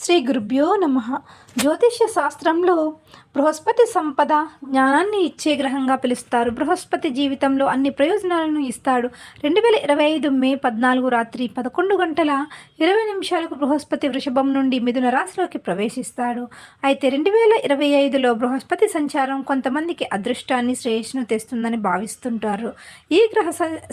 శ్రీ గురుభ్యో నమః. జ్యోతిష్య శాస్త్రంలో బృహస్పతి సంపద జ్ఞానాన్ని ఇచ్చే గ్రహంగా పిలుస్తారు. బృహస్పతి జీవితంలో అన్ని ప్రయోజనాలను ఇస్తాడు. 2025 మే 14 రాత్రి 11 గంటల 20 నిమిషాలకు బృహస్పతి వృషభం నుండి మిథున రాశిలోకి ప్రవేశిస్తాడు. అయితే 2025లో బృహస్పతి సంచారం కొంతమందికి అదృష్టాన్ని, శ్రేయస్సును తెస్తుందని భావిస్తుంటారు. ఈ గ్రహ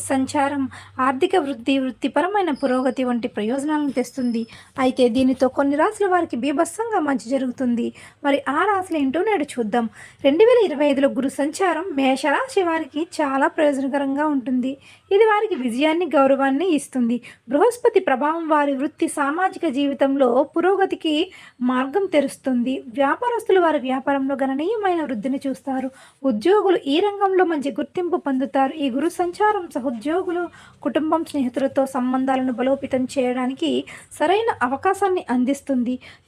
సంచారం ఆర్థిక వృద్ధి, వృత్తిపరమైన పురోగతి వంటి ప్రయోజనాలను తెస్తుంది. అయితే దీనితో కొన్ని రాశుల వారికి బీభత్సంగా మంచి జరుగుతుంది. మరి ఆ రాశులు ఏంటో నేడు చూద్దాం. 2025లో గురు సంచారం మేషరాశి వారికి చాలా ప్రయోజనకరంగా ఉంటుంది. ఇది వారికి విజయాన్ని, గౌరవాన్ని ఇస్తుంది. బృహస్పతి ప్రభావం వారి వృత్తి, సామాజిక జీవితంలో పురోగతికి మార్గం తెరుస్తుంది. వ్యాపారస్తులు వారి వ్యాపారంలో గణనీయమైన వృద్ధిని చూస్తారు. ఉద్యోగులు ఈ రంగంలో మంచి గుర్తింపు పొందుతారు. ఈ గురు సంచారం సహోద్యోగులు, కుటుంబం, స్నేహితులతో సంబంధాలను బలోపేతం చేయడానికి సరైన అవకాశాన్ని అందిస్తుంది.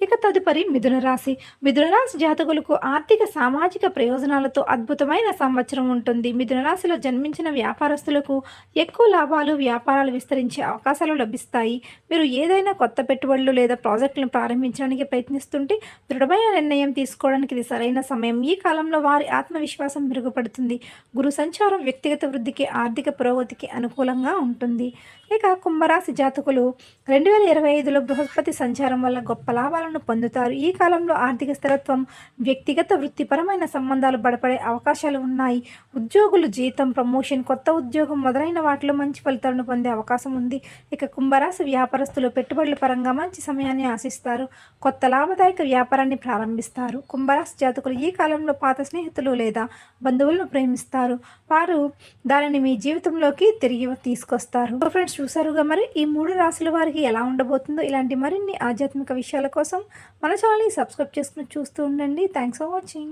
ఇక తదుపరి మిథున రాశి. మిథున రాశి జాతకులకు ఆర్థిక, సామాజిక ప్రయోజనాలతో అద్భుతమైన సంవత్సరం ఉంటుంది. మిథున రాశిలో జన్మించిన వ్యాపారస్తులకు ఎక్కువ లాభాలు, వ్యాపారాలు విస్తరించే అవకాశాలు లభిస్తాయి. మీరు ఏదైనా కొత్త పెట్టుబడులు లేదా ప్రాజెక్టులను ప్రారంభించడానికి ప్రయత్నిస్తుంటే దృఢమైన నిర్ణయం తీసుకోవడానికి ఇది సరైన సమయం. ఈ కాలంలో వారి ఆత్మవిశ్వాసం మెరుగుపడుతుంది. గురు సంచారం వ్యక్తిగత వృద్ధికి, ఆర్థిక పురోగతికి అనుకూలంగా ఉంటుంది. ఇక కుంభరాశి జాతకులు 2025లో బృహస్పతి సంచారం వల్ల గొప్ప లాభాలను పొందుతారు. ఈ కాలంలో ఆర్థిక స్థిరత్వం, వ్యక్తిగత వృత్తిపరమైన సంబంధాలు బలపడే అవకాశాలు ఉన్నాయి. ఉద్యోగులు జీతం, ప్రమోషన్, కొత్త ఉద్యోగం మొదలైన వాటిలో మంచి ఫలితాలను పొందే అవకాశం ఉంది. ఇక కుంభరాశి వ్యాపారస్తులు పెట్టుబడుల పరంగా మంచి సమయాన్ని ఆశిస్తారు. కొత్త లాభదాయక వ్యాపారాన్ని ప్రారంభిస్తారు. కుంభరాశి జాతకులు ఈ కాలంలో పాత స్నేహితులు లేదా బంధువులను ప్రేమిస్తారు. వారు దానిని మీ జీవితంలోకి తిరిగి తీసుకొస్తారు. ఫ్రెండ్స్, చూసారుగా మరి ఈ 3 రాశుల వారికి ఎలా ఉండబోతుందో. ఇలాంటి మరిన్ని ఆధ్యాత్మిక విషయాల కోసం మన ఛానల్ని సబ్స్క్రైబ్ చేసుకుని చూస్తూ ఉండండి. Thanks for watching.